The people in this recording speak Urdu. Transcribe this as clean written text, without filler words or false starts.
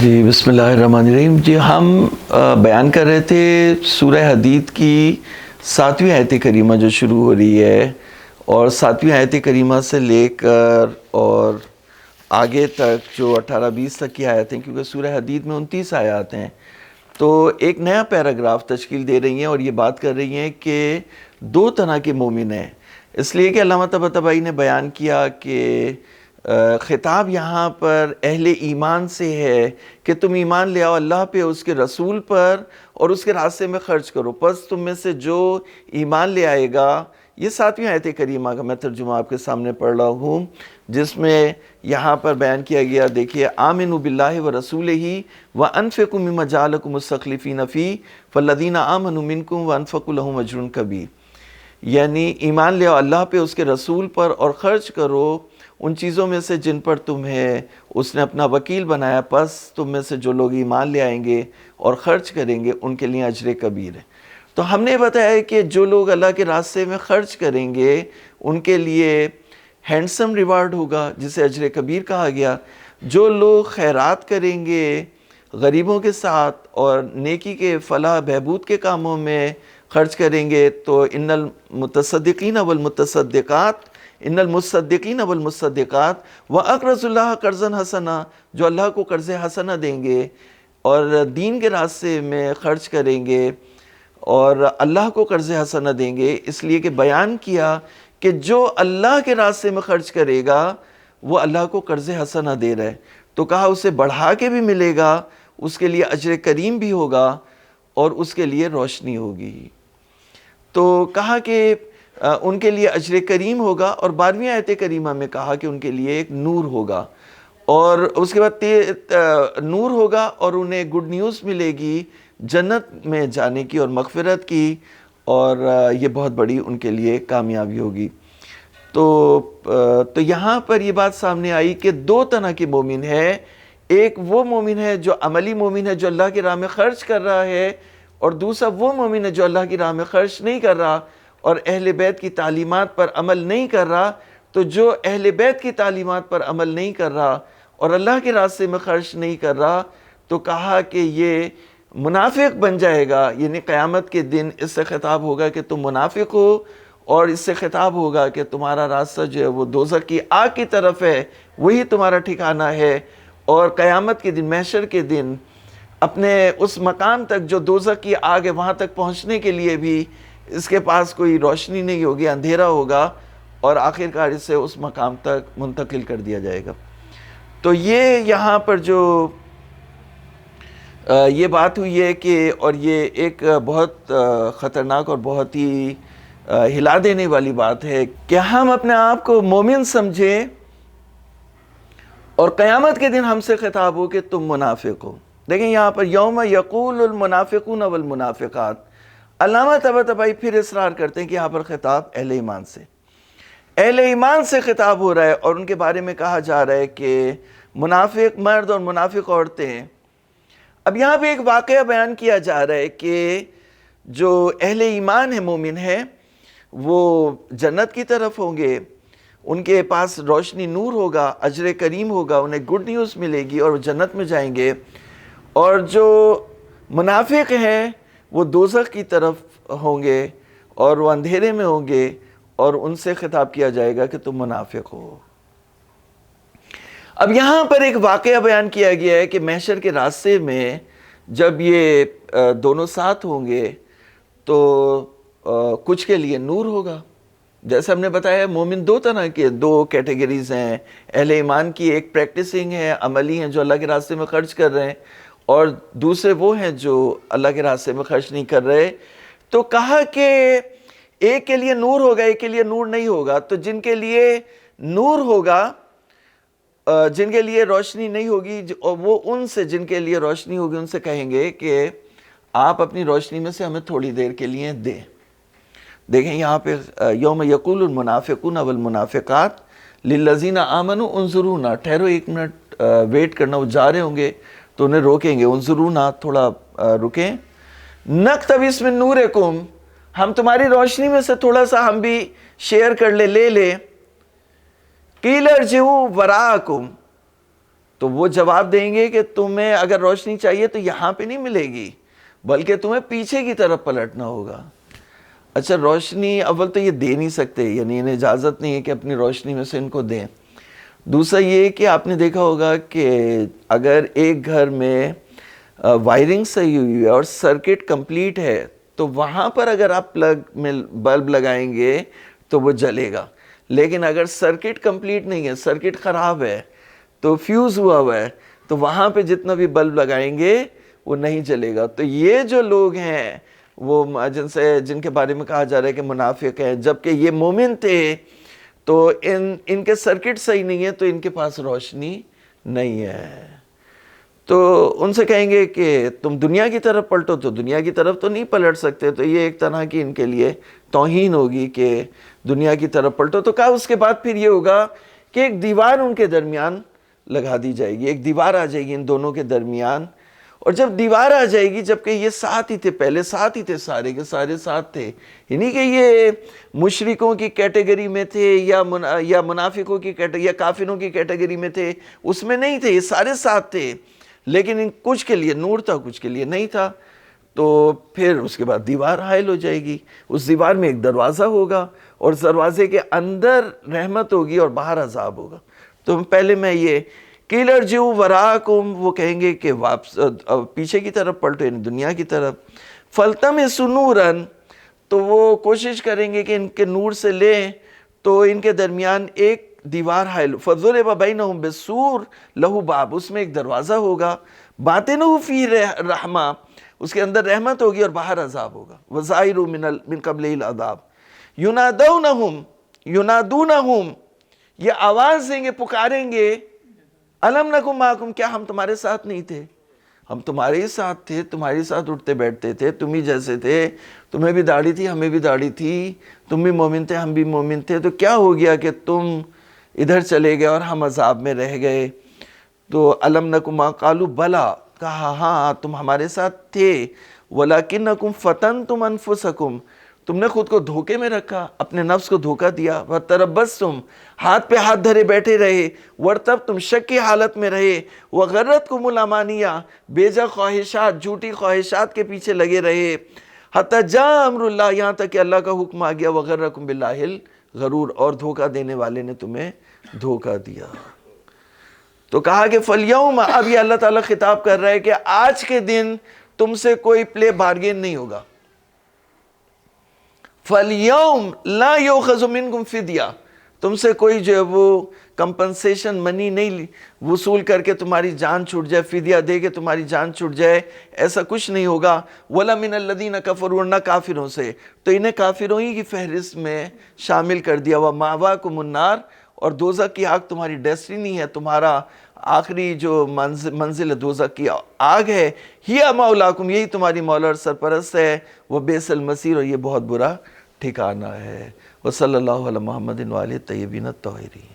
جی بسم اللہ الرحمن الرحیم. جی ہم بیان کر رہے تھے سورہ حدید کی 7ویں آیت کریمہ جو شروع ہو رہی ہے، اور 7ویں آیت کریمہ سے لے کر اور آگے تک جو 18-20 تک کی آیت ہیں، کیونکہ سورہ حدید میں 29 آیات ہیں، تو ایک نیا پیراگراف تشکیل دے رہی ہیں اور یہ بات کر رہی ہیں کہ دو طرح کے مومن ہیں. اس لیے کہ علامہ طباطبائی نے بیان کیا کہ خطاب یہاں پر اہل ایمان سے ہے کہ تم ایمان لے آؤ اللہ پہ، اس کے رسول پر، اور اس کے راستے میں خرچ کرو. پس تم میں سے جو ایمان لے آئے گا، یہ 7ویں آیت کریمہ کا میں ترجمہ آپ کے سامنے پڑھ رہا ہوں، جس میں یہاں پر بیان کیا گیا. دیکھیے، آمنوا باللہ ورسولہ وانفقوا مما جعلکم مستخلفین فیہ فالذین آمنوا منکم وانفقوا لہم اجر کبیر. یعنی ایمان لے آؤ اللہ پہ، اس کے رسول پر، اور خرچ کرو ان چیزوں میں سے جن پر تمہیں اس نے اپنا وکیل بنایا. پس تم میں سے جو لوگ ایمان لے آئیں گے اور خرچ کریں گے، ان کے لیے اجر کبیر ہے. تو ہم نے بتایا کہ جو لوگ اللہ کے راستے میں خرچ کریں گے، ان کے لیے ہینڈسم ریوارڈ ہوگا، جسے اجر کبیر کہا گیا. جو لوگ خیرات کریں گے غریبوں کے ساتھ اور نیکی کے فلاح بہبود کے کاموں میں خرچ کریں گے، تو ان المتصدقین والمتصدقات ان المصدقین والمصدقات واقرضوا اللہ قرضا حسنا، جو اللہ کو قرض حسنہ دیں گے اور دین کے راستے میں خرچ کریں گے اور اللہ کو قرض حسنہ دیں گے. اس لیے کہ بیان کیا کہ جو اللہ کے راستے میں خرچ کرے گا وہ اللہ کو قرض حسنہ دے رہا ہے، تو کہا اسے بڑھا کے بھی ملے گا، اس کے لیے اجر کریم بھی ہوگا اور اس کے لیے روشنی ہوگی. تو کہا کہ ان کے لیے اجر کریم ہوگا، اور 12ویں آیت کریمہ میں کہا کہ ان کے لیے ایک نور ہوگا، اور اس کے بعد نور ہوگا اور انہیں گڈ نیوز ملے گی جنت میں جانے کی اور مغفرت کی، اور یہ بہت بڑی ان کے لیے کامیابی ہوگی. تو یہاں پر یہ بات سامنے آئی کہ دو طرح کے مومن ہے. ایک وہ مومن ہے جو عملی مومن ہے، جو اللہ کی راہ میں خرچ کر رہا ہے، اور دوسرا وہ مومن ہے جو اللہ کی راہ میں خرچ نہیں کر رہا اور اہل بیت کی تعلیمات پر عمل نہیں کر رہا. تو جو اہل بیت کی تعلیمات پر عمل نہیں کر رہا اور اللہ کے راستے میں خرچ نہیں کر رہا، تو کہا کہ یہ منافق بن جائے گا. یعنی قیامت کے دن اس سے خطاب ہوگا کہ تم منافق ہو، اور اس سے خطاب ہوگا کہ تمہارا راستہ جو ہے وہ دوزخ کی آگ کی طرف ہے، وہی تمہارا ٹھکانہ ہے. اور قیامت کے دن، محشر کے دن، اپنے اس مقام تک جو دوزخ کی آگ ہے وہاں تک پہنچنے کے لیے بھی اس کے پاس کوئی روشنی نہیں ہوگی، اندھیرا ہوگا، اور آخرکار اسے اس مقام تک منتقل کر دیا جائے گا. تو یہ یہاں پر جو یہ بات ہوئی ہے کہ، اور یہ ایک بہت خطرناک اور بہت ہی ہلا دینے والی بات ہے کہ ہم اپنے آپ کو مومن سمجھیں اور قیامت کے دن ہم سے خطاب ہو کہ تم منافق ہو. دیکھیں یہاں پر یوم یقول المنافقون والمنافقات. علامہ طباطبائی پھر اصرار کرتے ہیں کہ یہاں پر خطاب اہل ایمان سے، اہل ایمان سے خطاب ہو رہا ہے، اور ان کے بارے میں کہا جا رہا ہے کہ منافق مرد اور منافق عورتیں. اب یہاں پہ ایک واقعہ بیان کیا جا رہا ہے کہ جو اہل ایمان ہے، مومن ہے، وہ جنت کی طرف ہوں گے، ان کے پاس روشنی نور ہوگا، اجر کریم ہوگا، انہیں گڈ نیوز ملے گی اور وہ جنت میں جائیں گے. اور جو منافق ہیں وہ دوزخ کی طرف ہوں گے اور وہ اندھیرے میں ہوں گے، اور ان سے خطاب کیا جائے گا کہ تم منافق ہو. اب یہاں پر ایک واقعہ بیان کیا گیا ہے کہ محشر کے راستے میں جب یہ دونوں ساتھ ہوں گے تو کچھ کے لیے نور ہوگا. جیسے ہم نے بتایا مومن دو طرح کے، دو کیٹیگریز ہیں. اہل ایمان کی ایک پریکٹسنگ ہے، عملی ہیں، جو اللہ کے راستے میں خرچ کر رہے ہیں، اور دوسرے وہ ہیں جو اللہ کے راستے میں خرچ نہیں کر رہے. تو کہا کہ ایک کے لیے نور ہوگا، ایک کے لیے نور نہیں ہوگا. تو جن کے لیے نور ہوگا، جن کے لیے روشنی نہیں ہوگی، اور وہ ان سے جن کے لیے روشنی ہوگی ان سے کہیں گے کہ آپ اپنی روشنی میں سے ہمیں تھوڑی دیر کے لیے دیں. دیکھیں یہاں پہ یوم یقول المنافقون والمنافقات للذین آمنوا انظرونا، ٹھہرو ایک منٹ ویٹ کرنا. وہ جا رہے ہوں گے تو انہیں روکیں گے، انظرونا، تھوڑا رکیں، نقتبس من نورکم، ہم تمہاری روشنی میں سے تھوڑا سا ہم بھی شیئر کر لے، لے لے. قیل ارجعوا وراءکم، تو وہ جواب دیں گے کہ تمہیں اگر روشنی چاہیے تو یہاں پہ نہیں ملے گی، بلکہ تمہیں پیچھے کی طرف پلٹنا ہوگا۔ اچھا روشنی اول تو یہ دے نہیں سکتے، یعنی انہیں اجازت نہیں ہے کہ اپنی روشنی میں سے ان کو دیں۔ دوسرا یہ کہ آپ نے دیکھا ہوگا کہ اگر ایک گھر میں وائرنگ صحیح ہوئی ہے اور سرکٹ کمپلیٹ ہے تو وہاں پر اگر آپ پلگ میں بلب لگائیں گے تو وہ جلے گا، لیکن اگر سرکٹ کمپلیٹ نہیں ہے، سرکٹ خراب ہے تو فیوز ہوا ہوا ہے، تو وہاں پہ جتنا بھی بلب لگائیں گے وہ نہیں جلے گا۔ تو یہ جو لوگ ہیں وہ جن کے بارے میں کہا جا رہا ہے کہ منافق ہیں، جبکہ یہ مومن تھے، تو ان کے سرکٹ صحیح نہیں ہے تو ان کے پاس روشنی نہیں ہے۔ تو ان سے کہیں گے کہ تم دنیا کی طرف پلٹو، تو دنیا کی طرف تو نہیں پلٹ سکتے، تو یہ ایک طرح کی ان کے لیے توہین ہوگی کہ دنیا کی طرف پلٹو۔ تو کہا اس کے بعد پھر یہ ہوگا کہ ایک دیوار ان کے درمیان لگا دی جائے گی، ایک دیوار آ جائے گی ان دونوں کے درمیان۔ اور جب دیوار آ جائے گی، جبکہ یہ ساتھ ہی تھے، پہلے ساتھ ہی تھے، سارے کے سارے ساتھ تھے، یعنی کہ یہ مشرکوں کی کیٹیگری میں تھے یا منافقوں کی کیٹیگری یا کافروں کی کیٹیگری میں تھے، اس میں نہیں تھے، یہ سارے ساتھ تھے، لیکن ان کچھ کے لیے نور تھا، کچھ کے لیے نہیں تھا۔ تو پھر اس کے بعد دیوار حائل ہو جائے گی، اس دیوار میں ایک دروازہ ہوگا اور دروازے کے اندر رحمت ہوگی اور باہر عذاب ہوگا۔ تو پہلے میں یہ قیل ارجعوا وراءکم، وہ کہیں گے کہ واپس پیچھے کی طرف پلٹو، یعنی دنیا کی طرف۔ فالتمسوا نورا، تو وہ کوشش کریں گے کہ ان کے نور سے لیں، تو ان کے درمیان ایک دیوار حائل، فضرب بینہم بسور لہ باب، اس میں ایک دروازہ ہوگا، باطنہ فیہ رحمہ، اس کے اندر رحمت ہوگی اور باہر عذاب ہوگا، وظاہرہ من قبلہ العذاب، ینادونہم، یہ آواز دیں گے، پکاریں گے، الم نکن معکم، کیا ہم تمہارے ساتھ نہیں تھے؟ ہم تمہارے ہی ساتھ تھے، تمہارے ساتھ اٹھتے بیٹھتے تھے، تم ہی جیسے تھے، تمہیں بھی داڑھی تھی، ہمیں بھی داڑھی تھی، تم بھی مومن تھے، ہم بھی مومن تھے، تو کیا ہو گیا کہ تم ادھر چلے گئے اور ہم عذاب میں رہ گئے؟ تو الم نکن معکم، قالوا بلا، کہا ہاں تم ہمارے ساتھ تھے، ولکنکم فتنتم انفسکم، تم نے خود کو دھوکے میں رکھا، اپنے نفس کو دھوکہ دیا، وتربصتم، ہاتھ پہ ہاتھ دھرے بیٹھے رہے، وارتبتم، شک کی حالت میں رہے، وغرتکم الامانیہ، بیجا خواہشات، جھوٹی خواہشات کے پیچھے لگے رہے، حتی جاء امر اللہ، یہاں تک کہ اللہ کا حکم آ گیا، وغرکم باللہ الغرور، اور دھوکہ دینے والے نے تمہیں دھوکہ دیا۔ تو کہا کہ فالیوم، اب یہ اللہ تعالیٰ خطاب کر رہا ہے کہ آج کے دن تم سے کوئی پلے بارگین نہیں ہوگا۔ فالیوم لا یؤخذ منکم فدیہ، تم سے کوئی جو ہے وہ کمپنسیشن منی نہیں وصول کر کے تمہاری جان چھوٹ جائے، فدیہ دے کے تمہاری جان چھوٹ جائے، ایسا کچھ نہیں ہوگا۔ ولا من الذین کفروا، نہ کافروں سے، تو انہیں کافروں ہی کی فہرست میں شامل کر دیا۔ ومأواکم النار، اور دوزخ کی آگ تمہاری ڈیسٹینی ہے، تمہارا آخری جو منزل دوزخ کی آگ ہے، ہی مولاکم، یہی تمہاری مولا اور سرپرست ہے، وہ بئس المصیر، اور یہ بہت برا ٹھکانہ ہے۔ وصلی اللہ علی محمد وآلہ الطیبین الطاہرین۔